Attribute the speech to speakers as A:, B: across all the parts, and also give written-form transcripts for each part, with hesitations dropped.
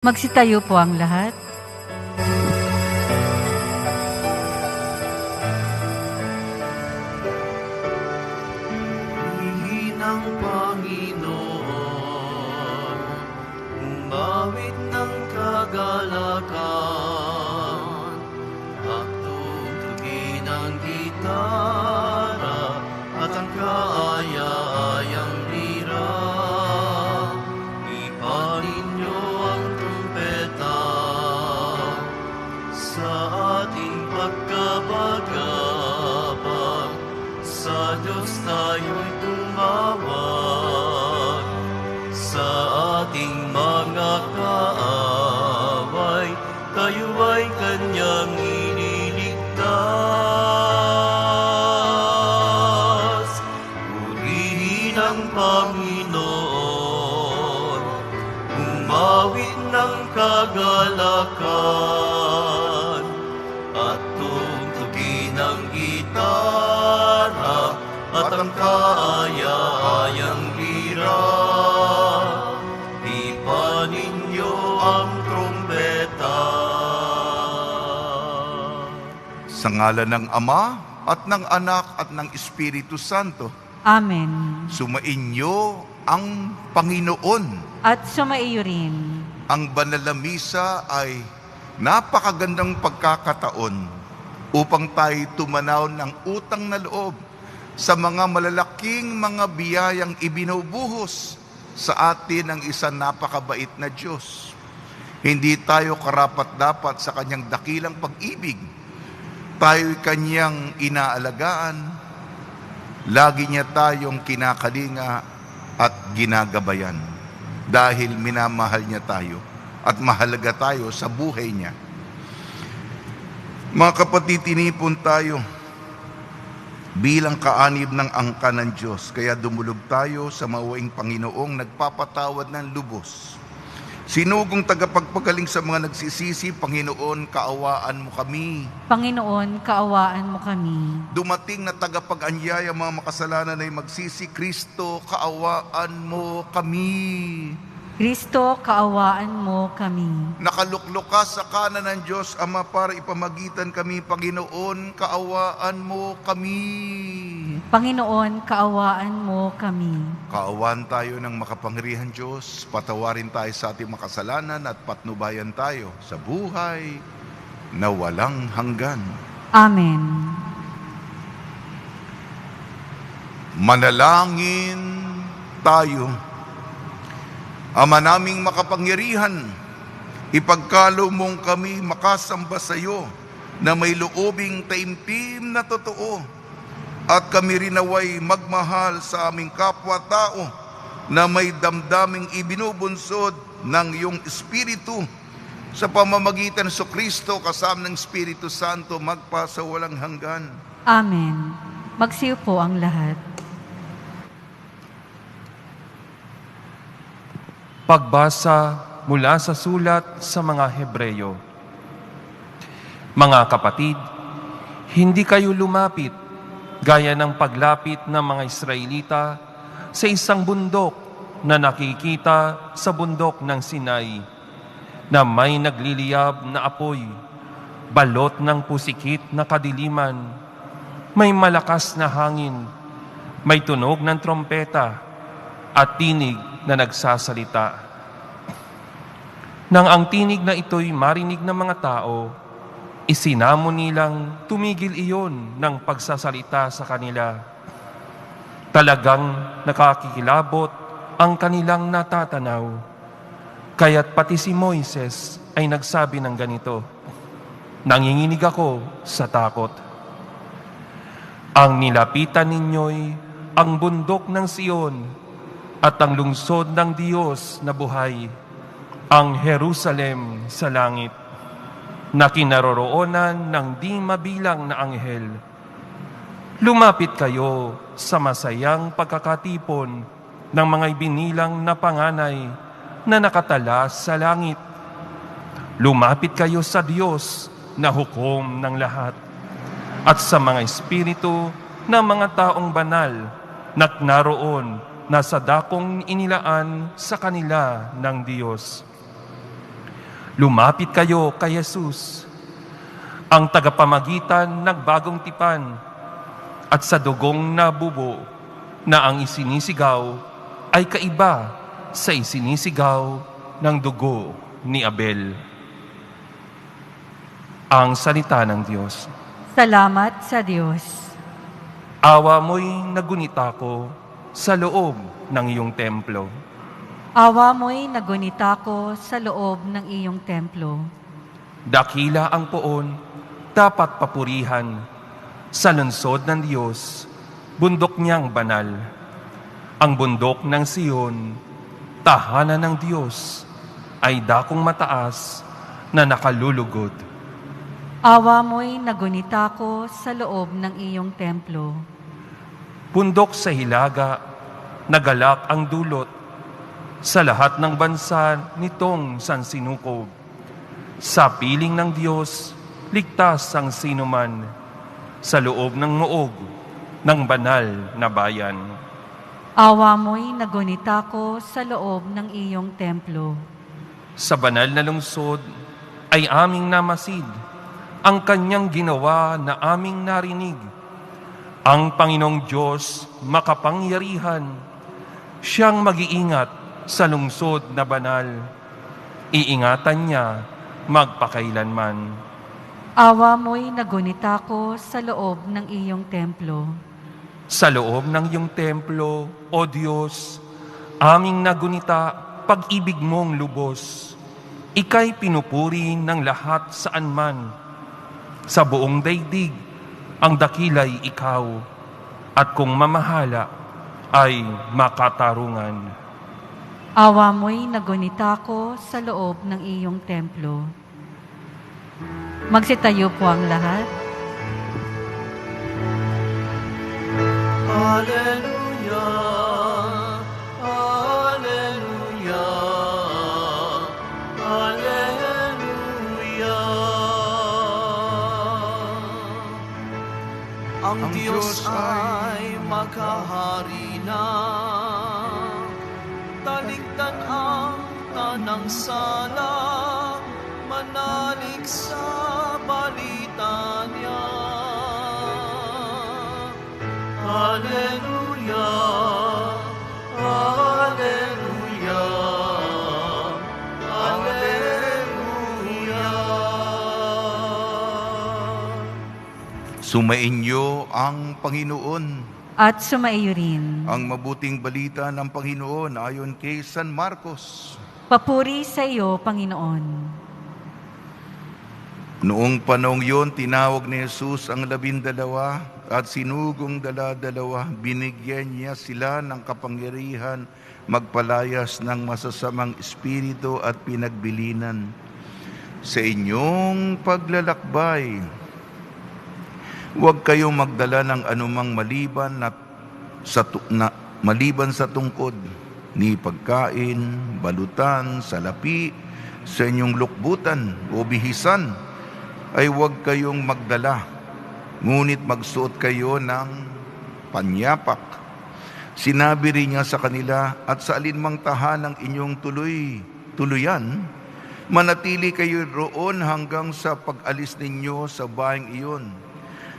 A: Magsitayo po ang lahat.
B: Hihinang Panginoon, umawit ng kagalakan, at tugtugin ang gitara at ang kaaya-ayang lira. Ipanin niyo ang trumpeta sa ating pagkabagabag. Sa Diyos tayo'y tumawag, sa ating mga kaaway, tayo ay Kanyang iniligtas. Purihin ang Panginoon, umawit ng kagalakan, at tugtugin ang gitara at ang kaaya-ayang lira. Ipanin niyo ang trumpeta.
C: Sa ngalan ng Ama, at ng Anak, at ng Espiritu Santo,
A: Amen.
C: sumainyo ang Panginoon.
A: At sumaiyo rin.
C: Ang banal na misa ay napakagandang pagkakataon upang tayo tumanaw ng utang na loob sa mga malalaking mga biyayang ibinubuhos sa atin ng isang napakabait na Diyos. Hindi tayo karapat-dapat sa Kanyang dakilang pag-ibig. Tayo'y Kanyang inaalagaan. Lagi niya tayong kinakalinga at ginagabayan dahil minamahal niya tayo at mahalaga tayo sa buhay niya. Mga kapatid, tinipon tayo bilang kaanib ng angka ng Diyos, kaya dumulog tayo sa mawaing Panginoong nagpapatawad ng lubos. Sinugong tagapagpagaling sa mga nagsisisi, Panginoon, kaawaan mo kami.
A: Panginoon, kaawaan mo kami.
C: Dumating na tagapag-anyaya mga makasalanan ay magsisi, Kristo, kaawaan mo kami.
A: Kristo, kaawaan mo kami.
C: Nakaluklok ka sa kanan ng Diyos, Ama, para ipamagitan kami, Panginoon, kaawaan mo kami.
A: Panginoon, kaawaan mo kami.
C: Kaawaan tayo ng makapangyarihan Diyos, patawarin tayo sa ating makasalanan at patnubayan tayo sa buhay na walang hanggan.
A: Amen.
C: Manalangin tayo. Ama naming makapangyarihan, ipagkalo mong kami makasamba sa iyo na may loobing taimtim na totoo, at kami rin naway magmahal sa aming kapwa-tao na may damdaming ibinubunsod ng iyong Espiritu sa pamamagitan sa Kristo kasama ng Espiritu Santo magpa sa walang hanggan.
A: Amen. Magsiyo po ang lahat.
D: Pagbasa mula sa sulat sa mga Hebreyo. Mga kapatid, hindi kayo lumapit gaya ng paglapit ng mga Israelita sa isang bundok na nakikita sa bundok ng Sinai, na may nagliliyab na apoy, balot ng pusikit na kadiliman, may malakas na hangin, may tunog ng trompeta, at tinig na nagsasalita. Nang ang tinig na ito'y marinig ng mga tao, isinamo nilang tumigil iyon ng pagsasalita sa kanila. Talagang nakakikilabot ang kanilang natatanaw. Kaya't pati si Moises ay nagsabi ng ganito, nanginginig ako sa takot. Ang nilapitan ninyo'y ang bundok ng Sion at ang lungsod ng Diyos na buhay, ang Jerusalem sa langit, na kinaroroonan ng di mabilang na anghel. Lumapit kayo sa masayang pagkakatipon ng mga ibinilang na panganay na nakatala sa langit. Lumapit kayo sa Diyos na hukom ng lahat, at sa mga espiritu ng mga taong banal na naroon na sa dakong inilaan sa kanila ng Diyos. Lumapit kayo kay Jesus, ang tagapamagitan ng bagong tipan, at sa dugong nabubo na ang isinisigaw ay kaiba sa isinisigaw ng dugo ni Abel. Ang salita ng Diyos.
A: Salamat sa Diyos.
D: Awa mo'y nagunita ko sa loob ng iyong templo.
A: Awa mo'y nagunita ko sa loob ng iyong templo.
D: Dakila ang poon, dapat papurihan. Sa lungsod ng Diyos, bundok niyang banal. Ang bundok ng Siyon, tahanan ng Diyos, ay dakong mataas na nakalulugod.
A: Awa mo'y nagunita ko sa loob ng iyong templo.
D: Bundok sa hilaga, nagalak ang dulot. Sa lahat ng bansa nitong sansinukob. Sa piling ng Diyos, ligtas ang sinuman. Sa loob ng muog ng banal na bayan.
A: Awa mo'y nagunita ko sa loob ng iyong templo.
D: Sa banal na lungsod ay aming namasid ang kanyang ginawa na aming narinig. Ang Panginoong Diyos makapangyarihan, siyang mag-iingat sa lungsod na banal. Iingatan niya magpakailanman.
A: Awa mo'y nagunita ko sa loob ng iyong templo.
D: Sa loob ng iyong templo, O Diyos, aming nagunita pag-ibig mong lubos. Ika'y pinupuri ng lahat saan man. Sa buong daigdig, ang dakilay ikaw, at kung mamahala ay makatarungan.
A: Awa mo'y nagunita ko sa loob ng iyong templo. Magsitayo po ang lahat.
B: Hallelujah, Hallelujah, Hallelujah. Ang Diyos ay makahari na, talikdan ang tanang sala, manalig sa balita niya. Hallelujah, Hallelujah, Hallelujah.
C: Sumainyo ang Panginoon.
A: At sumaiyo rin.
C: Ang mabuting balita ng Panginoon ayon kay San Marcos.
A: Papuri sa iyo, Panginoon.
C: Noong panahong yun, tinawag ni Jesus ang 12 at sinugong 12. Binigyan niya sila ng kapangyarihan magpalayas ng masasamang espiritu at pinagbilinan. Sa inyong paglalakbay, huwag kayong magdala ng anumang maliban sa tungkod, ni pagkain, balutan, salapi, sa inyong lukbutan o bihisan, ay huwag kayong magdala. Ngunit magsuot kayo ng panyapak. Sinabi rin niya sa kanila, at sa alinmang tahanang inyong tuluyan, manatili kayo roon hanggang sa pag-alis ninyo sa bayang iyon.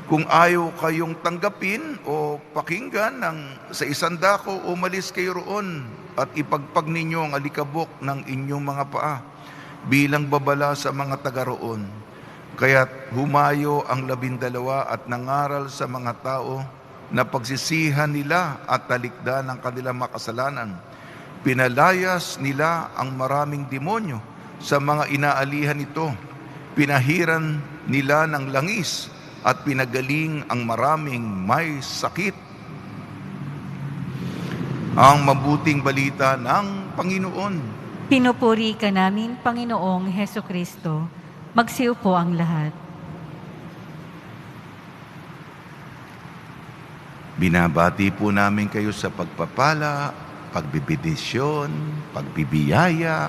C: Kung ayaw kayong tanggapin o pakinggan sa isang dako, umalis kayo roon at ipagpag ninyo ang alikabok ng inyong mga paa bilang babala sa mga taga roon. Kaya't humayo ang 12 at nangaral sa mga tao na pagsisihan nila at talikdan ang kanilang makasalanan. Pinalayas nila ang maraming demonyo sa mga inaalihan nito. Pinahiran nila ng langis at pinagaling ang maraming may sakit. Ang mabuting balita ng Panginoon.
A: Pinupuri ka namin, Panginoong Heso Kristo. Magsiyo po ang lahat.
C: Binabati po namin kayo sa pagpapala, pagbibidisyon, pagbibiyaya,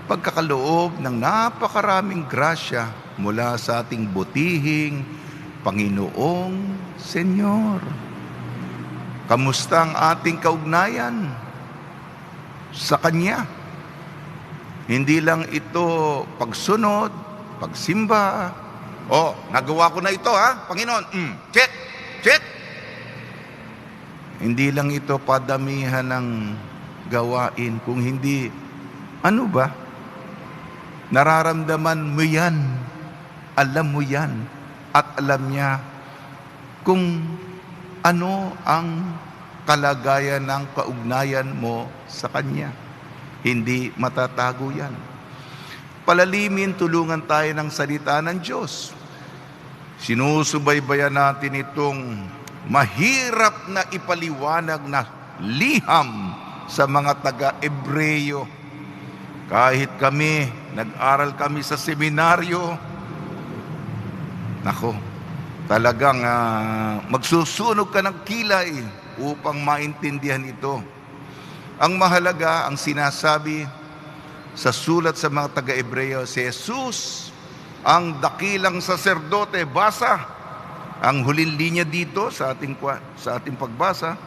C: pagkakaloob ng napakaraming grasya mula sa ating butihing Panginoong Senyor. Kamusta ang ating kaugnayan sa Kanya? Hindi lang ito pagsunod, pagsimba. Oh, nagawa ko na ito ha, Panginoon. Check, check. Hindi lang ito padamihan ng gawain, kung hindi, ano ba? Nararamdaman mo yan, alam mo yan, at alam niya kung ano ang kalagayan ng kaugnayan mo sa Kanya. Hindi matatago yan. Palalimin, tulungan tayo ng salita ng Diyos. Sinusubaybayan natin itong mahirap na ipaliwanag na liham sa mga taga-Ebreyo. Kahit kami, nag-aral kami sa seminaryo, nako, talagang magsusunog ka ng kilay upang maintindihan ito. Ang mahalaga, ang sinasabi sa sulat sa mga taga-Ebreyo, si Jesus, ang dakilang saserdote. Basa ang huling linya dito sa ating pagbasa.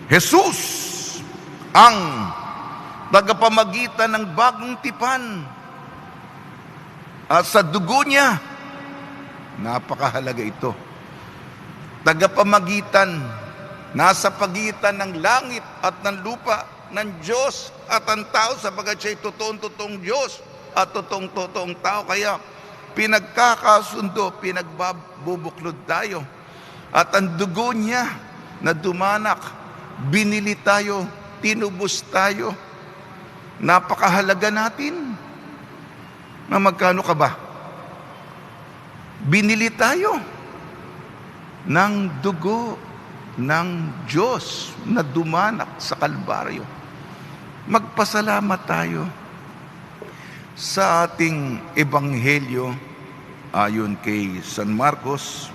C: Jesus, ang tagapamagitan ng bagong tipan, at sa dugo niya, napakahalaga ito. Tagapamagitan, nasa pagitan ng langit at ng lupa, ng Diyos at ang tao, sapagat siya'y totoong-totoong Diyos at totoong-totoong tao. Kaya pinagkakasundo, pinagbubuklod tayo. At ang dugo niya na dumanak, binili tayo, tinubos tayo. Napakahalaga natin. Na magkano ka ba? Binili tayo ng dugo ng Diyos na dumanak sa Kalbaryo. Magpasalamat tayo sa ating ebanghelyo ayon kay San Marcos.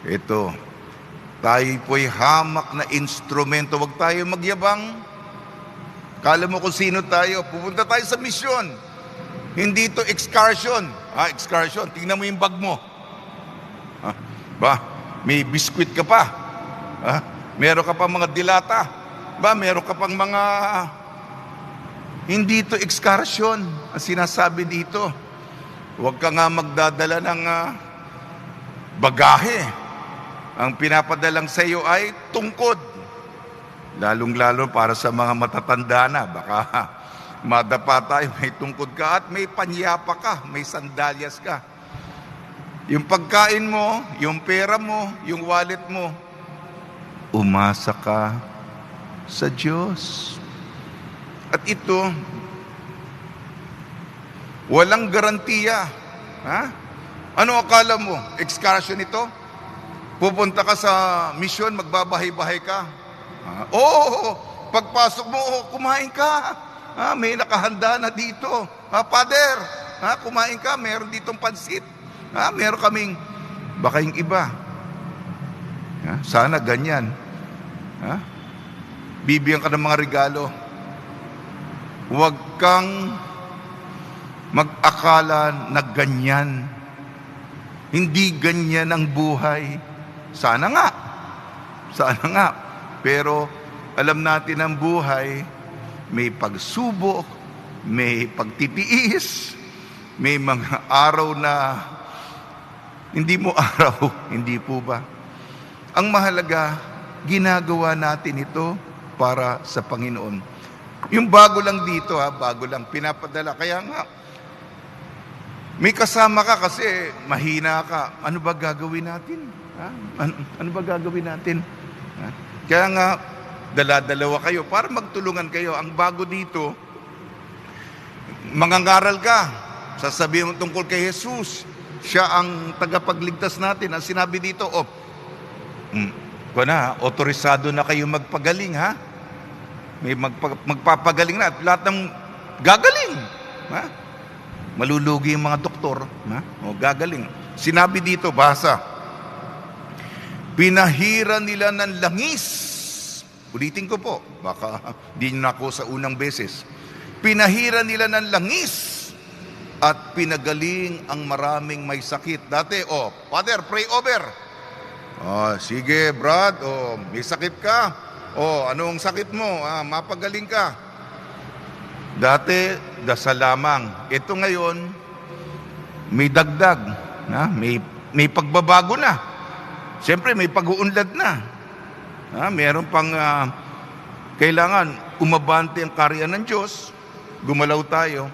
C: Ito, tayo po'y hamak na instrumento. Huwag tayo magyabang. Kala mo kung sino tayo. Pupunta tayo sa misyon. Hindi ito excursion. Excursion. Tingnan mo yung bag mo. May biskwit ka pa. Meron ka pa mga dilata. Meron ka pang mga... Hindi ito excursion. Ang sinasabi dito. Huwag ka nga magdadala ng bagahe. Ang pinapadalang sa iyo ay tungkod. Lalong-lalo para sa mga matatanda na. Baka madapa tayo, may tungkod ka at may panyapa ka, may sandalyas ka. Yung pagkain mo, yung pera mo, yung wallet mo, umasa ka sa Diyos. At ito, walang garantiya. Ano akala mo? Excursion ito? Pupunta ka sa misyon, magbabahay-bahay ka. Pagpasok mo, kumain ka. May nakahanda na dito. Father, kumain ka, meron ditong pansit. Meron kaming, baka yung iba. Sana ganyan. Bibigyan ka ng mga regalo. Huwag kang mag-akala na ganyan. Hindi ganyan ang buhay. Sana nga. Pero alam natin ang buhay, may pagsubok, may pagtitiis, may mga araw na hindi mo araw, hindi po ba? Ang mahalaga, ginagawa natin ito para sa Panginoon. Yung bago lang dito, bago lang pinapadala. Kaya nga, may kasama ka kasi mahina ka. Ano ba gagawin natin? Ano ba gagawin natin? Kaya nga, dala-dalawa kayo para magtulungan kayo. Ang bago dito, mangangaral ka. Sasabihin mo tungkol kay Jesus. Siya ang tagapagligtas natin. Ang sinabi dito, otorisado na kayo magpagaling, May magpapagaling na. At lahat ng gagaling. Malulugi yung mga doktor. Gagaling. Sinabi dito, basa. Pinahira nila ng langis. Ulitin ko po, baka di nyo na ako sa unang beses. Pinahira nila ng langis at pinagaling ang maraming may sakit. Dati, Father, pray over. Sige, Brad, may sakit ka. Anong sakit mo? Mapagaling ka. Dati, dasal lamang. Ito ngayon, may dagdag. May pagbabago na. Siyempre, may pag-uunlad na. Meron pang kailangan umabante ang karya ng Diyos. Gumalaw tayo.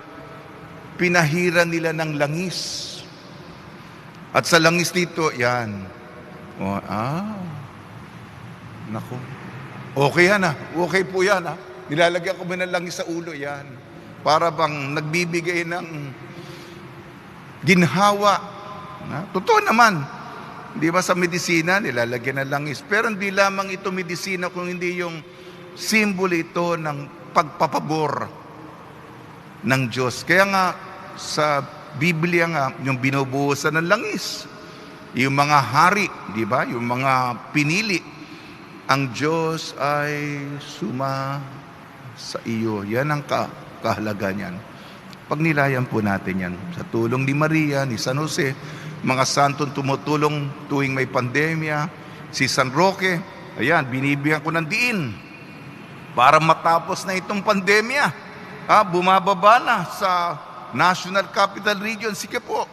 C: Pinahiran nila ng langis. At sa langis dito, yan. Naku. Okay yan Okay po yan Nilalagyan ko ba ng langis sa ulo yan. Para bang nagbibigay ng ginhawa. Totoo naman. Di ba sa medisina, nilalagyan ng langis. Pero hindi lamang ito medisina kung hindi yung simbolo ito ng pagpapabor ng Diyos. Kaya nga, sa Biblia nga, yung binubuhusan ng langis, yung mga hari, di ba? Yung mga pinili, ang Diyos ay suma sa iyo. Yan ang kahalaga niyan. Pagnilayan po natin yan. Sa tulong ni Maria, ni San Jose, mga santong tumutulong tuwing may pandemya, si San Roque, ayan, binibigyan ko ng diin para matapos na itong pandemya. Bumababa na sa National Capital Region. Sige po.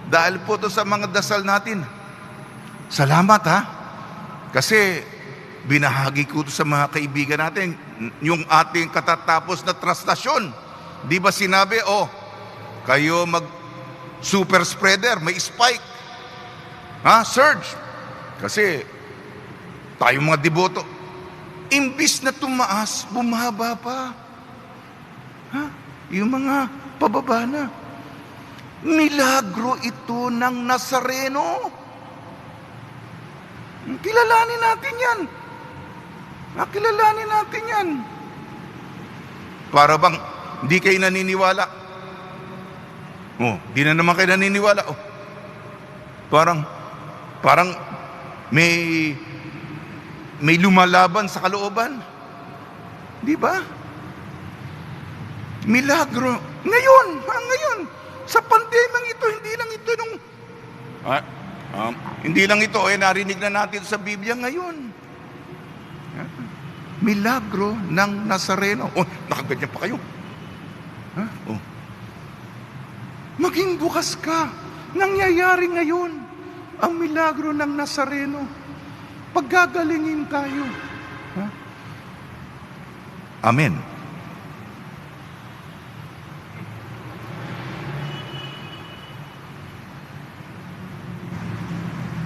C: Dahil po to sa mga dasal natin. Salamat Kasi binahagi ko to sa mga kaibigan natin yung ating katatapos na trastasyon. Di ba sinabi, kayo super spreader, may spike. Surge. Kasi tayong mga deboto, imbis na tumaas, bumaba pa. Yung mga pababa na. Milagro ito ng Nazareno. Kilalanin natin yan. Kilalanin natin yan. Para bang hindi kayo naniniwala. Di na naman kayo naniniwala. Parang may lumalaban sa kalooban. Di ba? Milagro. Ngayon. Sa pandemyang ito, hindi lang ito hindi lang ito, narinig na natin sa Biblia ngayon. Milagro ng Nazareno. Nakaganyan pa kayo. Maging bukas ka. Nangyayari ngayon ang milagro ng Nazareno. Paggagalingin tayo. Amen.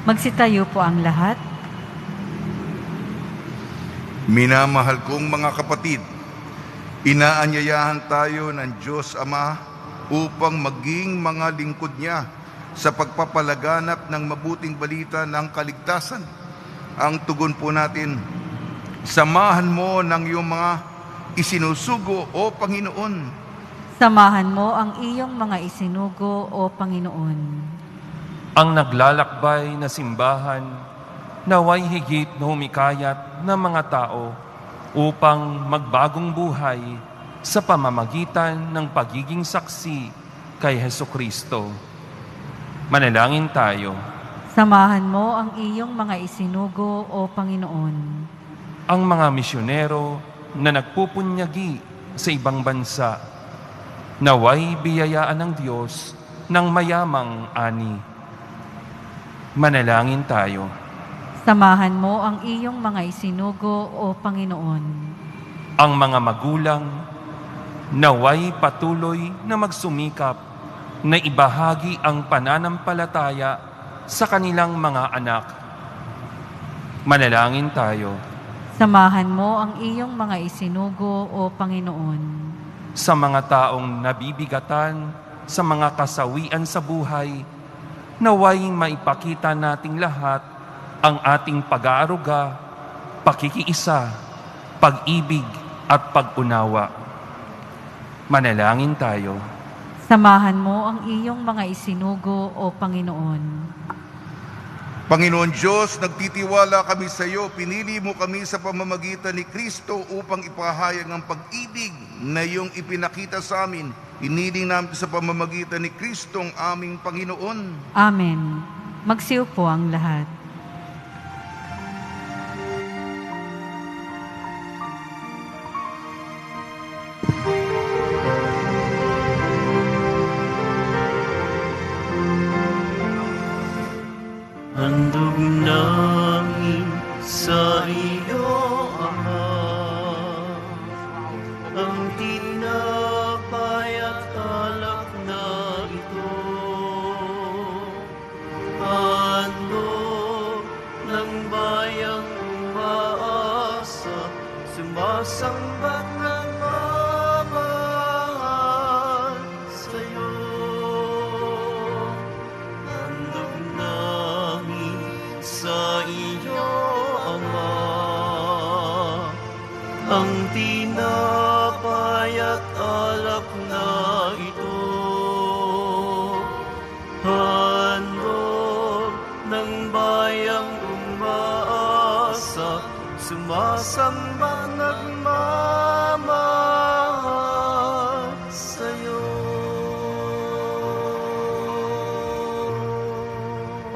A: Magsitayo po ang lahat.
C: Minamahal kong mga kapatid, inaanyayahan tayo ng Diyos Ama upang maging mga lingkod niya sa pagpapalaganap ng mabuting balita ng kaligtasan. Ang tugon po natin, samahan mo ng iyong mga isinusugo, O Panginoon.
A: Samahan mo ang iyong mga isinugo, O Panginoon.
D: Ang naglalakbay na simbahan, naway higit na humikayat ng mga tao upang magbagong buhay sa pamamagitan ng pagiging saksi kay Hesukristo. Manalangin tayo.
A: Samahan mo ang iyong mga isinugo, O Panginoon.
D: Ang mga misyonero na nagpupunyagi sa ibang bansa, naway biyayaan ng Diyos ng mayamang ani. Manalangin tayo.
A: Samahan mo ang iyong mga isinugo, O Panginoon.
D: Ang mga magulang, naway patuloy na magsumikap na ibahagi ang pananampalataya sa kanilang mga anak. Manalangin tayo.
A: Samahan mo ang iyong mga isinugo, O Panginoon.
D: Sa mga taong nabibigatan sa mga kasawian sa buhay, naway maipakita nating lahat ang ating pag-aaruga, pakikiisa, pag-ibig at pag-unawa. Manalangin tayo.
A: Samahan mo ang iyong mga isinugo, O Panginoon.
C: Panginoon Diyos, nagtitiwala kami sa iyo. Pinili mo kami sa pamamagitan ni Kristo upang ipahayag ang pag-ibig na iyong ipinakita sa amin. Hiniling namin sa pamamagitan ni Kristo ang aming Panginoon.
A: Amen. Magsiupo ang lahat.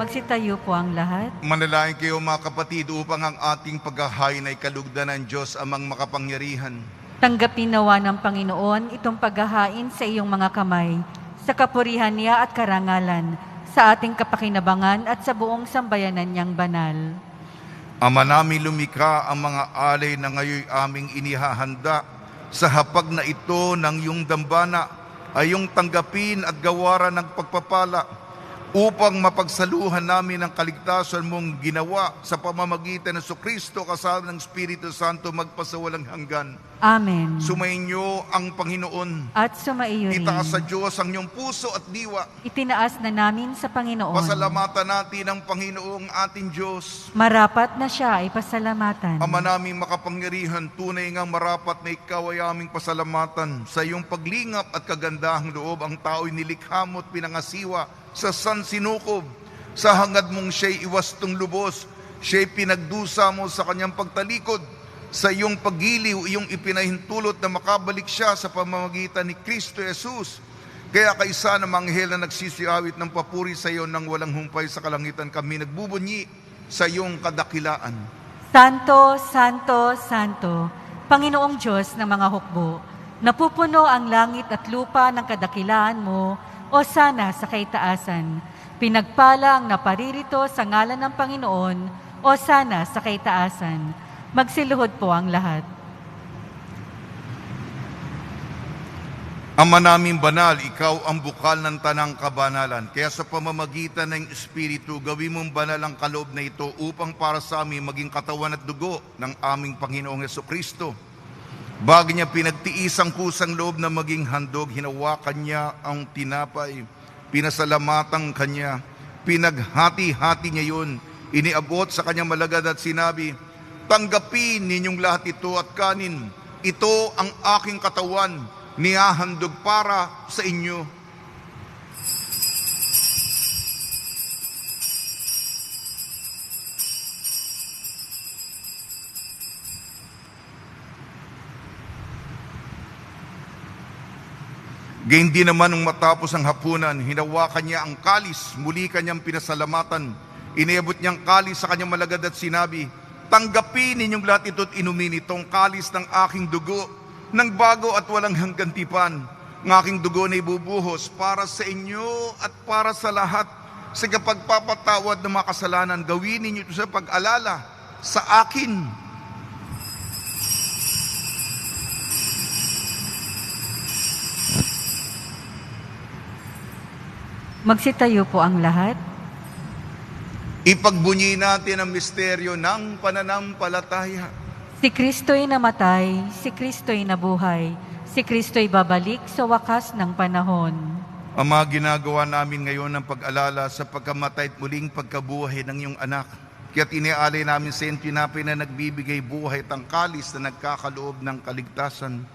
A: Magsitayo po ang lahat.
C: Manalangin kayo mga kapatid upang ang ating paghahain ay kalugdan ng Diyos amang makapangyarihan.
A: Tanggapin nawa ng Panginoon itong paghahain sa iyong mga kamay, sa kapurihan niya at karangalan, sa ating kapakinabangan at sa buong sambayanan niyang banal.
C: Ama namin lumikha ang mga alay na ngayon aming inihahanda sa hapag na ito ng iyong dambana ay iyong tanggapin at gawaran ng pagpapala upang mapagsaluhan namin ang kaligtasan mong ginawa sa pamamagitan ng Jesucristo kasama ng Espiritu Santo magpasawalang hanggan.
A: Amen.
C: Sumainyo ang Panginoon.
A: At sumaiyo rin.
C: Itaas sa Diyos ang iyong puso at diwa.
A: Itinaas na namin sa Panginoon.
C: Pasalamatan natin ang Panginoong ating Diyos.
A: Marapat na siya ay pasalamatan.
C: Ama naming makapangyarihan, tunay ngang marapat na ikaw ay aming pasalamatan. Sa iyong paglingap at kagandahang loob, ang tao'y nilikha mo at pinangasiwa sa sansinukob. Sa hangad mong siya'y iwastong lubos, siya'y pinagdusa mo sa kanyang pagtalikod. Sa iyong paggiliw, iyong ipinahintulot na makabalik siya sa pamamagitan ni Kristo Jesus. Kaya kaisa ng mga anghel na nagsisiawit ng papuri sa iyo nang walang humpay sa kalangitan, kami nagbubunyi sa iyong kadakilaan.
A: Santo, Santo, Santo, Panginoong Diyos ng mga hukbo, napupuno ang langit at lupa ng kadakilaan mo, o sana sa kaitaasan. Pinagpala ang naparirito sa ngalan ng Panginoon, o sana sa kaitaasan. Magsiluhod po ang lahat.
C: Ama naming banal, ikaw ang bukal ng tanang kabanalan. Kaya sa pamamagitan ng Espiritu, gawin mong banal ang kaloob na ito upang para sa amin maging katawan at dugo ng aming Panginoong Jesucristo. Bago niya pinagtiis ang kusang loob na maging handog, hinawakan niya ang tinapay, pinasalamatan kanya, pinaghati-hati niya yun, iniabot sa kanyang malagad at sinabi, tanggapin ninyong lahat ito at kanin. Ito ang aking katawan, nihahandog para sa inyo. Gayon din naman nung matapos ang hapunan, hinawakan niya ang kalis, muli kanyang pinasalamatan. Iniabot niyang kalis sa kanyang malagad at sinabi, tanggapin ninyong lahat ito at inumin itong kalis ng aking dugo, ng bago at walang hanggang tipan. Ng aking dugo na ibubuhos para sa inyo at para sa lahat. Sa pagpapatawad ng mga kasalanan, gawin ninyo ito sa pag-alala sa akin.
A: Magsitayo po ang lahat.
C: Ipagbunyi natin ang misteryo ng pananampalataya.
A: Si Kristo'y namatay, si Kristo'y nabuhay, si Kristo'y babalik sa wakas ng panahon.
C: Ama, ginagawa namin ngayon ang pag-alala sa pagkamatay at muling pagkabuhay ng iyong anak. Kaya't iniaalay namin sa iyong tinapay na nagbibigay buhay at ang kalis na nagkakaloob ng kaligtasan.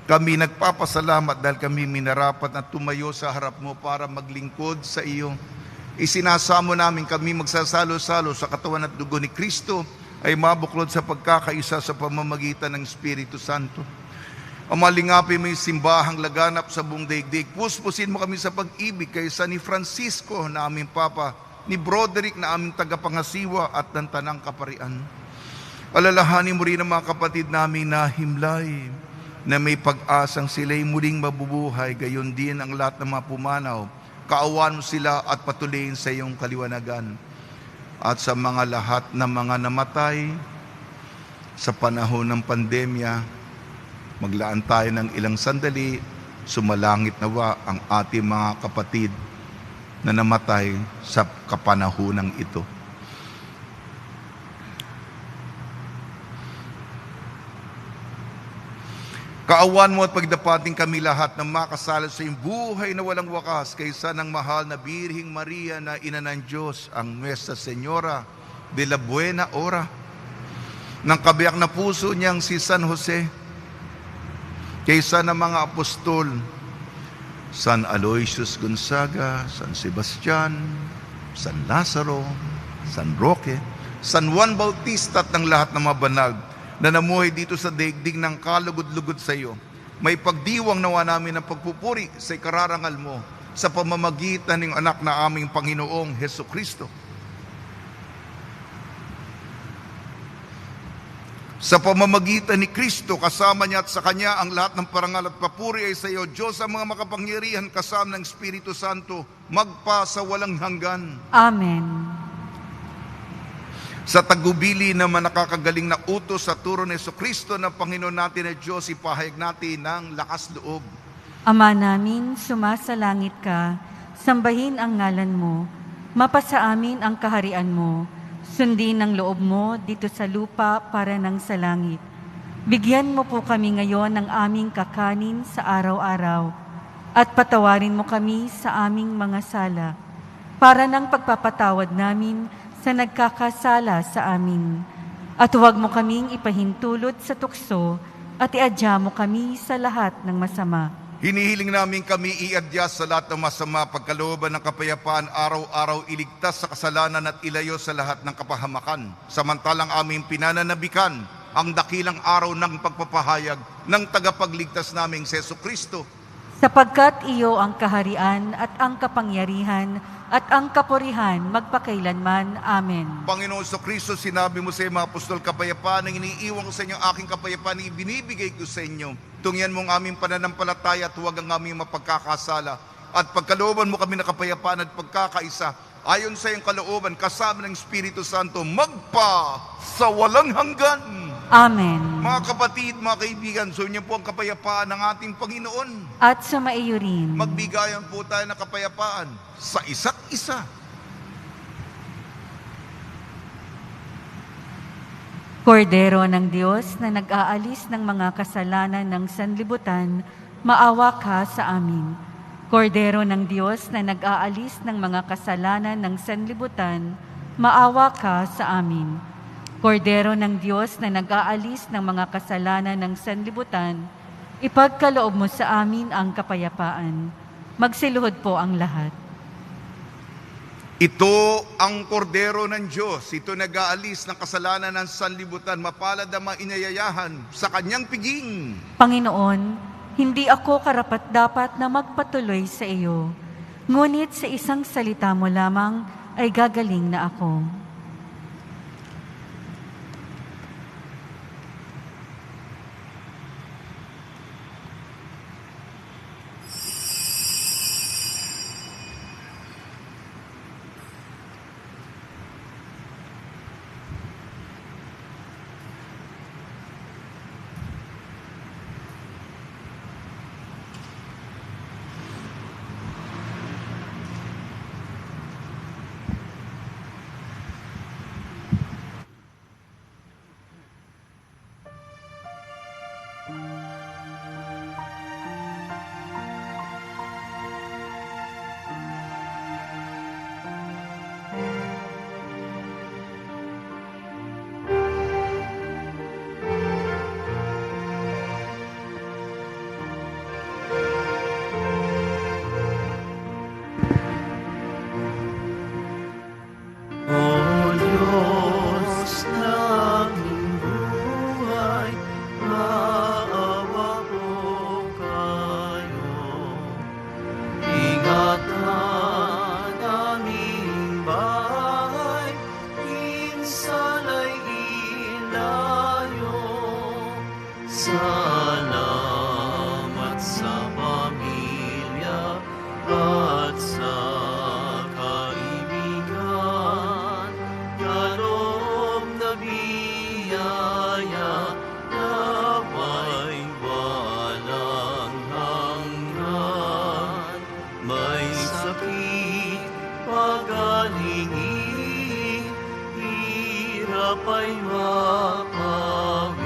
C: Kami nagpapasalamat dahil kami minarapat na tumayo sa harap mo para maglingkod sa iyo. Isinasamo namin kami magsasalo-salo sa katawan at dugo ni Kristo ay mabuklod sa pagkakaisa sa pamamagitan ng Espiritu Santo. Amalingapin mo yung simbahang laganap sa buong daigdig. Puspusin mo kami sa pag-ibig kaysa ni Francisco na aming Papa, ni Broderick na aming tagapangasiwa at ng Tanang Kaparian. Alalahanin mo rin ang mga kapatid namin na himlay, na may pag-asang sila'y muling mabubuhay, gayon din ang lahat ng mga pumanaw. Kaawan mo sila at patuloyin sa iyong kaliwanagan. At sa mga lahat ng mga namatay sa panahon ng pandemya, maglaan tayo ng ilang sandali, sumalangit nawa ang ating mga kapatid na namatay sa kapanahonang ito. Kaawan mo at pagdapating kami lahat na makasala sa iyong buhay na walang wakas kaysa ng mahal na Birhing Maria na Ina ng Diyos, ang Nuestra Señora de la Buena Hora, ng kabiyak na puso niyang si San Jose, kaysa ng mga apostol, San Aloysius Gonzaga, San Sebastian, San Lazaro, San Roque, San Juan Bautista at ng lahat ng mga banal na namuhay dito sa daigdig ng kalugod-lugod sa iyo. May pagdiwang nawa namin ng pagpupuri sa ikararangal mo sa pamamagitan ng anak na aming Panginoong Hesukristo. Sa pamamagitan ni Kristo, kasama niya at sa Kanya ang lahat ng parangal at papuri ay sa iyo, Diyos ang mga makapangyarihan kasama ng Espiritu Santo, magpa sa walang hanggan.
A: Amen.
C: Sa tagubili naman nakakagaling na utos sa turo ni Jesucristo na Panginoon natin at Diyos, ipahayag natin ng lakas loob.
A: Ama namin, sumasalangit ka, sambahin ang ngalan mo, mapasa amin ang kaharian mo, sundin ang loob mo dito sa lupa para nang sa langit. Bigyan mo po kami ngayon ng aming kakanin sa araw-araw at patawarin mo kami sa aming mga sala para nang pagpapatawad namin sa nagkakasala sa amin. At huwag mo kaming ipahintulot sa tukso at iadya mo kami sa lahat ng masama.
C: Hinihiling namin kami iadya sa lahat ng masama, pagkalooban ng kapayapaan, araw-araw iligtas sa kasalanan at ilayo sa lahat ng kapahamakan. Samantalang aming pinananabikan ang dakilang araw ng pagpapahayag ng tagapagligtas naming si Jesucristo.
A: Sapagkat iyo ang kaharian at ang kapangyarihan at ang kapurihan magpakailanman. Amen.
C: Panginoon Jesucristo, sinabi mo sa mga apostol, kapayapaan ang iniiwan ko sa inyo, aking kapayapaan ang ibinibigay ko sa inyo. Tungyan mo ang aming pananampalataya at huwag ang aming mapagkakasala. At pagkalooban mo kami na kapayapaan at pagkakaisa, ayon sa iyong kalooban, kasama ng Espiritu Santo, magpa sa walang hanggan.
A: Amen.
C: Mga kapatid, mga kaibigan, so niyo po ang kapayapaan ng ating Panginoon.
A: At sumaiyo rin.
C: Magbigayan po tayo ng kapayapaan sa isa't isa.
A: Kordero ng Diyos na nag-aalis ng mga kasalanan ng sanlibutan, maawa ka sa amin. Kordero ng Diyos na nag-aalis ng mga kasalanan ng sanlibutan, maawa ka sa amin. Kordero ng Diyos na nag-aalis ng mga kasalanan ng sanlibutan, ipagkaloob mo sa amin ang kapayapaan. Magsiluhod po ang lahat.
C: Ito ang kordero ng Diyos. Ito nag-aalis ng kasalanan ng sanlibutan. Mapalad ang mga inayayahan sa kanyang piging.
A: Panginoon, hindi ako karapat-dapat na magpatuloy sa iyo. Ngunit sa isang salita mo lamang ay gagaling na ako.
B: Salamat sa pamilya at sa kaibigan, kaloob na biyaya na may walang hanggan. May sakit, pag-alingin, hirap ay mapawi.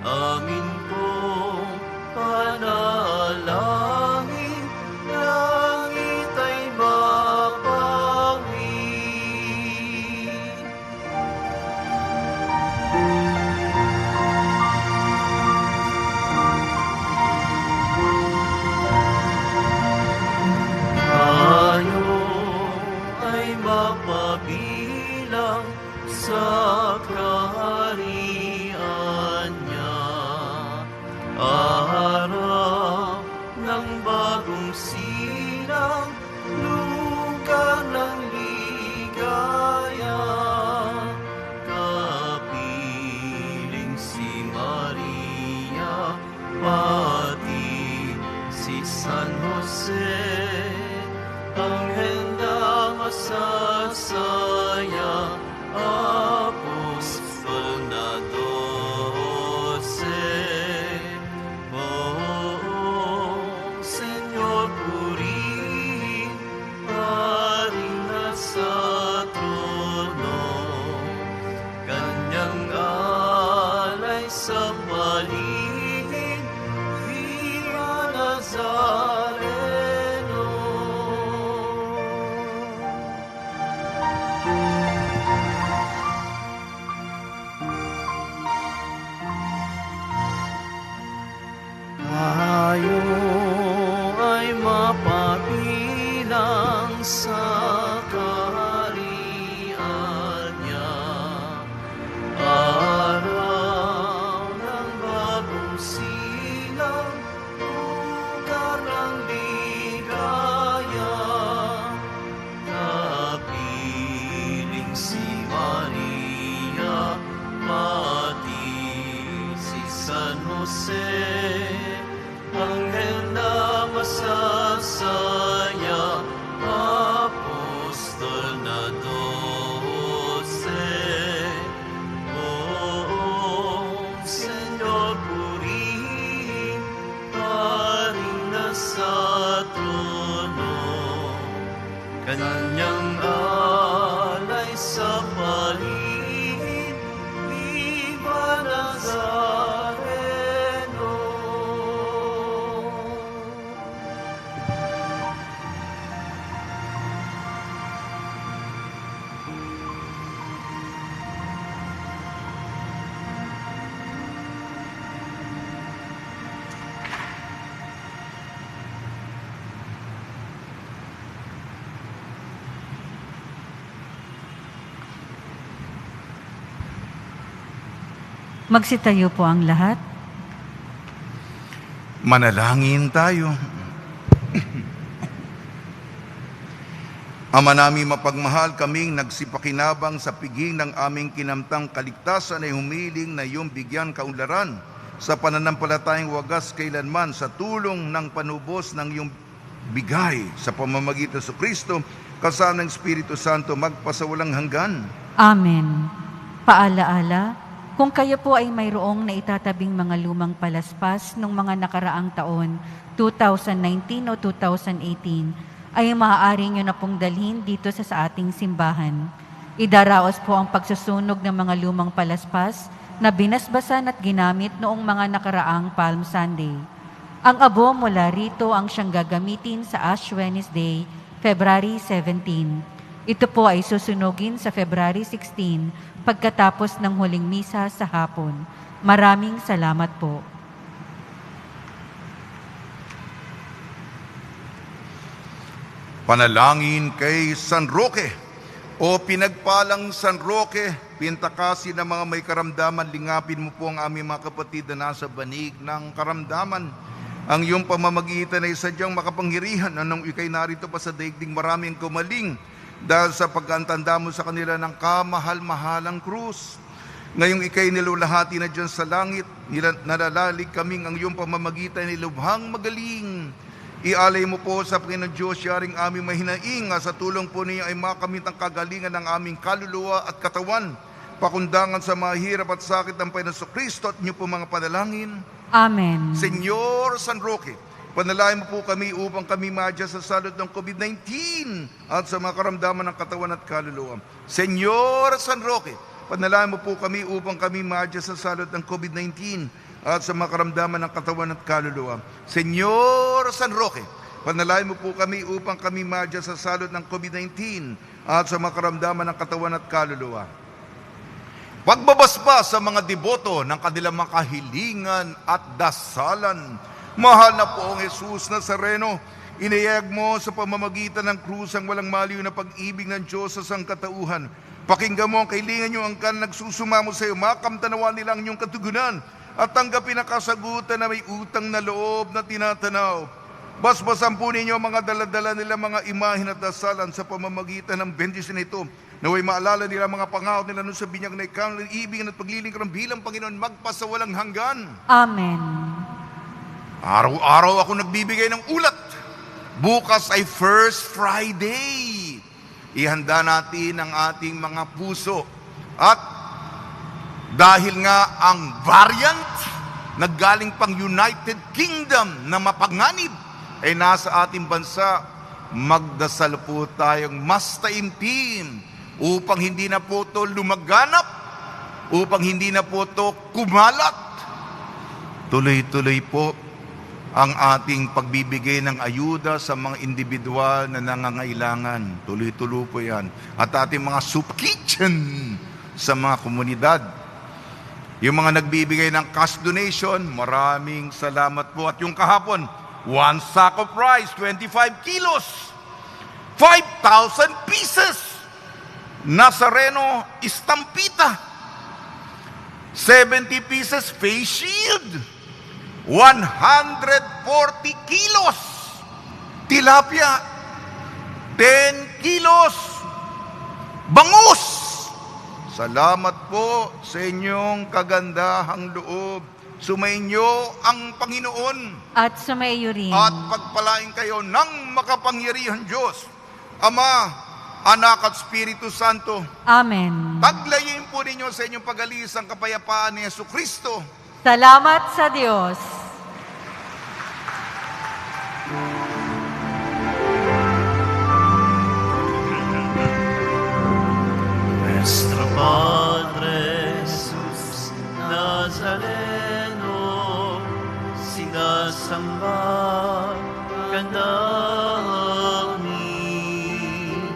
B: Amin pong panalangin, langit ay mapawi. Tayo ay mapabilang sa kaharian niya. Araw ng bagong silang, lugar ng ligaya, kapiling si San Jose, anghel na masasaya, apostol na 12. Poong Senyor purihin, paring nasa trono, kanyang alay sa paligid, Viva Nazareno. Tayo ay mapabilang sa kaharian niya, araw ng bagong silang, lugar ng ligaya, kapiling si Maria, pati si San Jose, anghel na masasaya, apostol na 12. Poong Senyor purihin, paring nasa trono, kanyang alay sa paligid, Viva Nazareno.
A: Magsitayo po ang lahat.
C: Manalangin tayo. Ama namin mapagmahal, kaming nagsipakinabang sa piging ng aming kinamtang kaligtasan ay humiling na iyong bigyan kaunlaran sa pananampalatayang wagas kailanman sa tulong ng panubos ng iyong bigay sa pamamagitan sa Kristo kasama ng Espiritu Santo magpasawalang hanggan.
A: Amen. Paalaala, kung kayo po ay mayroong na itatabing mga lumang palaspas nung mga nakaraang taon, 2019 o 2018, ay maaari nyo na pong dalhin dito sa ating simbahan. Idaraos po ang pagsusunog ng mga lumang palaspas na binasbasan at ginamit noong mga nakaraang Palm Sunday. Ang abo mula rito ang siyang gagamitin sa Ash Wednesday, February 17. Ito po ay susunugin sa February 16 pagkatapos ng huling misa sa hapon. Maraming salamat po.
C: Panalangin kay San Roque. O pinagpalang San Roque, pintakasin ng mga may karamdaman, lingapin mo po ang aming mga kapatid na nasa banig ng karamdaman. Ang iyong pamamagitan ay sadyang makapangyarihan, anong ikay narito pa sa daigdig maraming kumaling dahil sa pagkantanda mo sa kanila ng kamahal-mahalang krus. Ngayong ikay nilulahati na dyan sa langit, nalalalig kaming ang iyong pamamagitan ay lubhang magaling. Ialay mo po sa Panginoon Diyos, yaring aming mahinaing, sa tulong po niya ay makamit ang kagalingan ng aming kaluluwa at katawan, pakundangan sa mahirap at sakit ng Panginoon Kristo at niyo po mga panalangin.
A: Amen.
C: Senyor San Roque, panalangin mo po kami upang kami madya sa salot ng COVID-19 at sa mga karamdaman ng katawan at kaluluwa. Senyor San Roque, panalangin mo po kami upang kami madya sa salot ng COVID-19 at sa mga karamdaman ng katawan at kaluluwa. Senyor San Roque, panalangin mo po kami upang kami madya sa salot ng COVID-19 at sa mga karamdaman ng katawan at kaluluwa. Pagbabasbas sa mga deboto ng kanilang mga kahilingan at dasalan. Mahal na poong Jesus Nazareno, inayag mo sa pamamagitan ng krus ang walang maliw na pag-ibig ng Diyos sa sangkatauhan. Pakinggan mo ang kahilingan nyo, ang nagsusumamo sa iyo, makamtanawan nila ang inyong katugunan at tanggapin ang kasagutan na may utang na loob na tinatanaw. Basbasan po ninyo ang mga daladala nila mga imahin at dasalan sa pamamagitan ng bendisyon nito. Naway maalala nila mga pangako nila nun sa binyag na ikaw ng ibig at paglilingkuran bilang Panginoon magpasawalang hanggan.
A: Amen.
C: Araw-araw ako nagbibigay ng ulat. Bukas ay First Friday. Ihanda natin ang ating mga puso. At dahil nga ang variant naggaling pang United Kingdom na mapanganib ay nasa ating bansa, magdasal po tayong mas taimtim upang hindi na po ito lumaganap, upang hindi na po ito kumalat. Tuloy-tuloy po ang ating pagbibigay ng ayuda sa mga individual na nangangailangan. Tuloy-tuloy po yan. At ating mga soup kitchen sa mga komunidad. Yung mga nagbibigay ng cash donation, maraming salamat po. At yung kahapon, 1 sack of rice, 25 kilos, 5,000 pieces. Nazareno Estampita, 70 pieces face shield, 140 kilos tilapia, 10 kilos bangus. Salamat po sa inyong kagandahang loob. Sumainyo ang Panginoon
A: At sumaiyo rin.
C: at pagpalain kayo ng makapangyarihan Diyos, Ama, Anak at Espiritu Santo.
A: Amen.
C: Paglayin po ninyo sa inyong pag-alis ang kapayapaan ni Jesucristo.
A: Salamat sa Diyos.
B: Nuestro Padre Jesus Nazareno, sinasamba ka namin,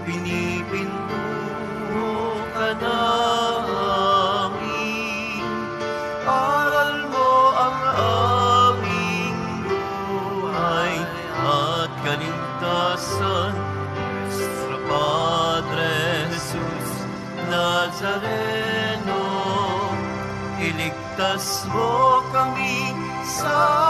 B: pinipinto ka namin, aral mo ang aming buhay at kaligtasan. Nuestro Padre Jesus Nazareno, iligtas mo kami sa